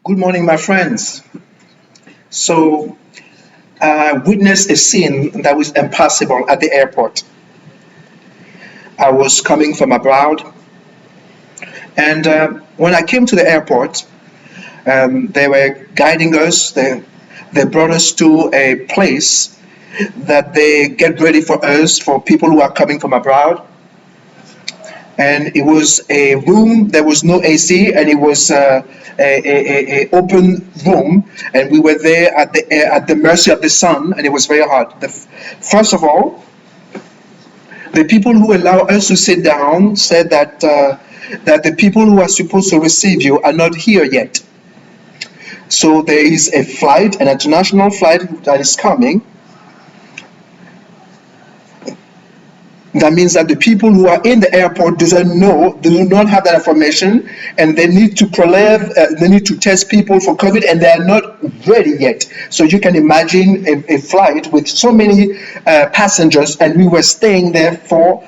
Good morning, my friends. So, I witnessed a scene that was impossible at the airport. I was coming from abroad, and when I came to the airport, they were guiding us. They brought us to a place that they get ready for us for people who are coming from abroad. And it was a room. There was no AC, and it was a open room, and we were there at the mercy of the sun, and it was very hot. First of all, the people who allow us to sit down said that the people who are supposed to receive you are not here yet. So there is a flight, an international flight that is coming. That means that the people who are in the airport doesn't know, they do not have that information, and they need to they need to test people for COVID, and they are not ready yet. So you can imagine a flight with so many passengers, and we were staying there for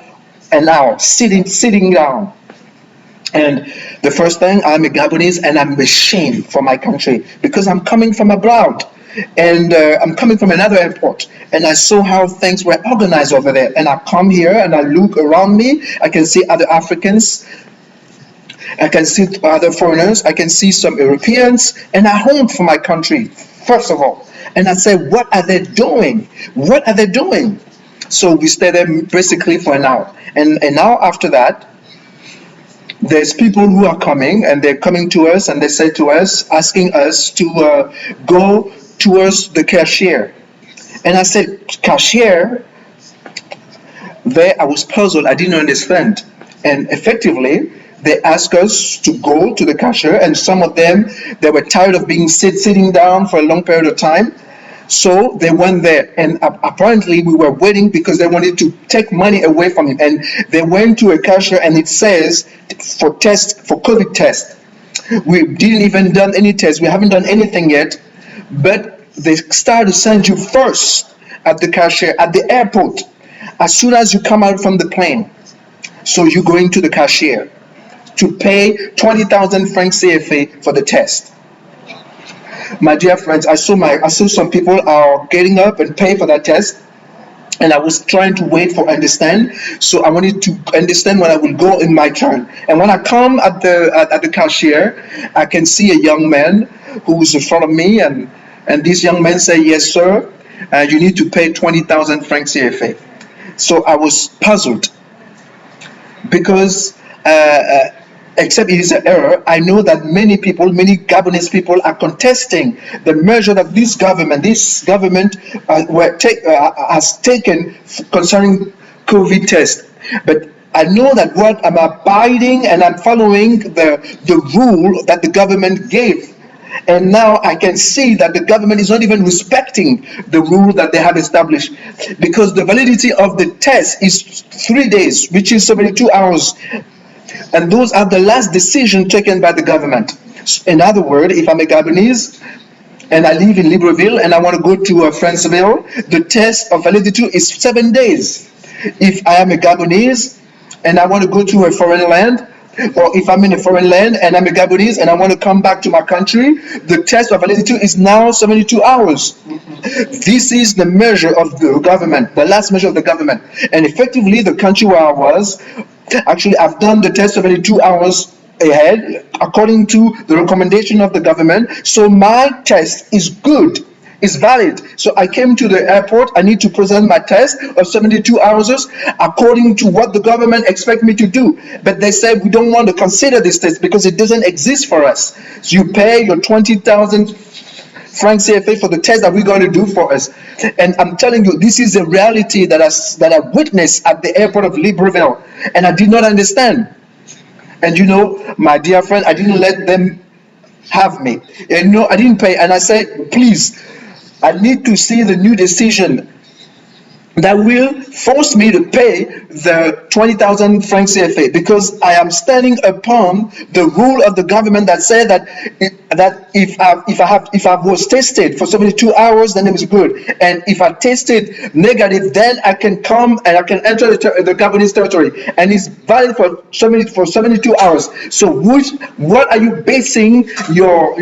an hour, sitting down. And the first thing, I'm a Gabonese, and I'm ashamed for my country because I'm coming from abroad, and I'm coming from another airport, and I saw how things were organized over there. And I come here and I look around me. I can see other Africans, I can see other foreigners, I can see some Europeans, and I home for my country first of all. And I said, what are they doing? What are they doing? So we stayed there basically for an hour, and an hour after that, there's people who are coming, and they're coming to us, and they say to us, asking us to go towards the cashier. And I said, cashier? There I was puzzled, I didn't understand. And effectively, they asked us to go to the cashier, and some of them, they were tired of being sitting down for a long period of time. So they went there, and apparently we were waiting because they wanted to take money away from him. And they went to a cashier, and it says for COVID test. We didn't even done any test. We haven't done anything yet, but they start to send you first at the cashier at the airport as soon as you come out from the plane. So you're going to the cashier to pay 20,000 francs CFA for the test. My dear friends, I saw some people are getting up and pay for that test, and I was trying to wait for understand. So I wanted to understand when I will go in my turn. And when I come at the cashier, I can see a young man who is in front of me, and this young man say, "Yes, sir, you need to pay 20,000 francs CFA." So I was puzzled because. Except it is an error, I know that many people, many Gabonese people are contesting the measure that this government has taken concerning COVID test. But I know that what I'm abiding and I'm following the rule that the government gave. And now I can see that the government is not even respecting the rule that they have established, because the validity of the test is 3 days, which is 72 hours. And those are the last decision taken by the government. In other words, if I'm a Gabonese and I live in Libreville and I want to go to Franceville, the test of validity is 7 days. If I am a Gabonese and I want to go to a foreign land, or if I'm in a foreign land and I'm a Gabonese and I want to come back to my country, the test of validity is now 72 hours. This is the measure of the government, the last measure of the government. And effectively, the country where I was, actually, I've done the test 72 hours ahead, according to the recommendation of the government. So my test is good, is valid. So I came to the airport, I need to present my test of 72 hours according to what the government expects me to do. But they said, we don't want to consider this test because it doesn't exist for us. So you pay your 20,000 francs CFA for the test that we're going to do for us. And I'm telling you, this is a reality that I witnessed at the airport of Libreville, and I did not understand. And you know, my dear friend, I didn't let them have me. And no, I didn't pay. And I said, please, I need to see the new decision that will force me to pay the 20,000 francs CFA, because I am standing upon the rule of the government that said that if I was tested for 72 hours, then it was good, and if I tested negative, then I can come and I can enter the Gabonese territory, and it's valid for 72 hours. So what are you basing your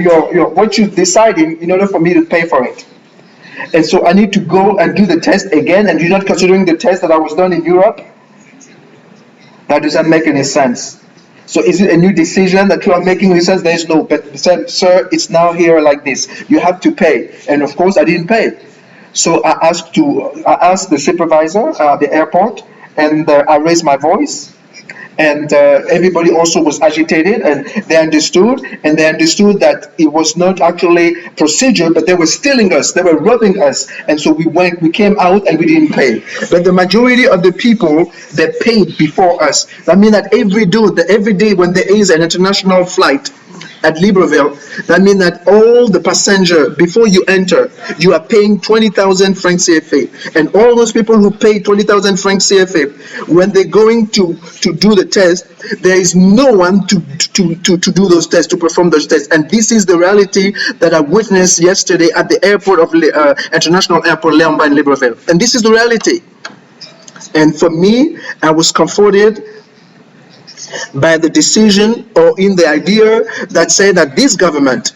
what you're deciding in order for me to pay for it? And so I need to go and do the test again, and you're not considering the test that I was done in Europe? That doesn't make any sense. So is it a new decision that you are making? He says there is no, but sir, it's now here like this. You have to pay. And of course I didn't pay. So I asked the supervisor at the airport, and I raised my voice, and everybody also was agitated, and they understood that it was not actually procedure, but they were stealing us, they were robbing us. And so we came out and we didn't pay. But the majority of the people, they paid before us. That means that every day when there is an international flight at Libreville, that means that all the passenger, before you enter, you are paying 20,000 francs CFA. And all those people who pay 20,000 francs CFA, when they're going to do the test, there is no one to do those tests, to perform those tests. And this is the reality that I witnessed yesterday at the airport of International Airport Léon in Libreville. And this is the reality. And for me, I was comforted by the decision, or in the idea that say that this government,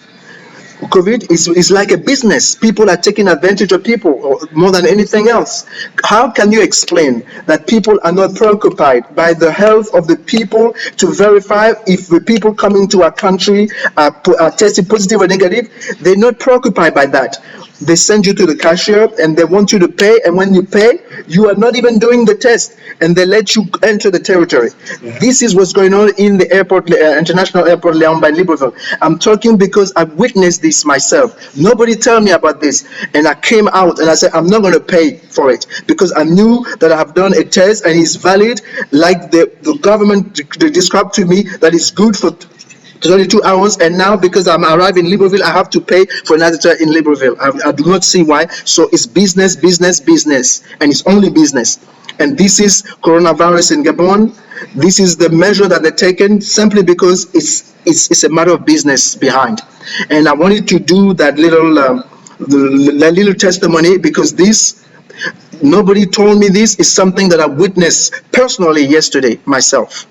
COVID is like a business. People are taking advantage of people more than anything else. How can you explain that people are not preoccupied by the health of the people to verify if the people coming to our country are tested positive or negative? They're not preoccupied by that. They send you to the cashier and they want you to pay, and when you pay, you are not even doing the test, and they let you enter the territory. This is what's going on in the airport, International Airport Léon by Libreville. I'm talking because I've witnessed this myself. Nobody tell me about this, and I came out and I said I'm not going to pay for it, because I knew that I have done a test and it's valid, like the government described to me, that it's good for 32 hours, and now because I'm arriving in Libreville, I have to pay for another test in Libreville. I do not see why. So it's business, business, business, and it's only business. And this is coronavirus in Gabon. This is the measure that they're taken simply because it's a matter of business behind. And I wanted to do that little testimony, because nobody told me this is something that I witnessed personally yesterday myself.